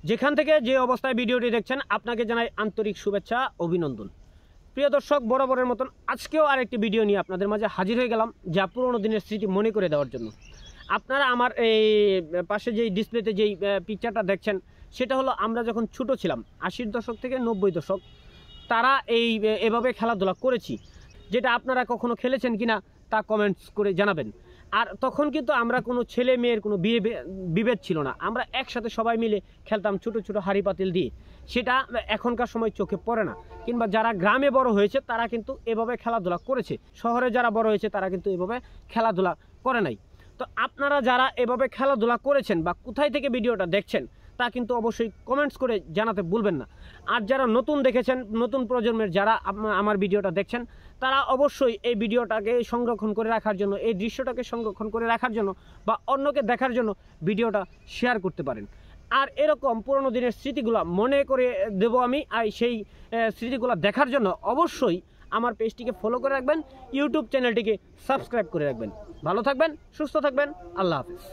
যেখান থেকে যে অবস্থায় ভিডিওটি দেখছেন আপনাকে জানাই আন্তরিক শুভেচ্ছা অভিনন্দন। প্রিয় দর্শক, বরাবরের মতন আজকেও আরেকটি ভিডিও নিয়ে আপনাদের মাঝে হাজির হয়ে গেলাম, যা পুরনো দিনের স্মৃতি মনে করে দেওয়ার জন্য। আপনারা আমার এই পাশে যেই ডিসপ্লেতে যেই পিকচারটা দেখছেন সেটা হলো আমরা যখন ছোট ছিলাম 80-র দশক থেকে 90 দশক, তারা এভাবে খেলাধুলা করেছি। যেটা আপনারা কখনো খেলেছেন কিনা তা কমেন্টস করে জানাবেন। আর তখন কিন্তু আমরা কোনো ছেলে মেয়ের কোনো বিভেদ ছিল না, আমরা একসাথে সবাই মিলে খেলতাম ছোটো ছোটো হাঁড়ি পাতিল দিয়ে। সেটা এখনকার সময় চোখে পড়ে না, কিংবা যারা গ্রামে বড় হয়েছে তারা কিন্তু এভাবে খেলাধুলা করেছে, শহরে যারা বড় হয়েছে তারা কিন্তু এভাবে খেলাধুলা করে নাই। তো আপনারা যারা এভাবে খেলাধুলা করেছেন বা কোথায় থেকে ভিডিওটা দেখছেন তা কিন্তু অবশ্যই কমেন্টস করে জানাতে ভুলবেন না। আর যারা নতুন দেখেছেন, নতুন প্রজন্মের যারা আমার ভিডিওটা দেখছেন, তারা অবশ্যই এই ভিডিওটাকে সংরক্ষণ করে রাখার জন্য, এই দৃশ্যটাকে সংরক্ষণ করে রাখার জন্য বা অন্যকে দেখার জন্য ভিডিওটা শেয়ার করতে পারেন। আর এরকম পুরনো দিনের স্মৃতিগুলো মনে করে দেবো আমি, আর সেই স্মৃতিগুলো দেখার জন্য অবশ্যই আমার পেজটিকে ফলো করে রাখবেন, ইউটিউব চ্যানেলটিকে সাবস্ক্রাইব করে রাখবেন। ভালো থাকবেন, সুস্থ থাকবেন, আল্লাহ হাফেজ।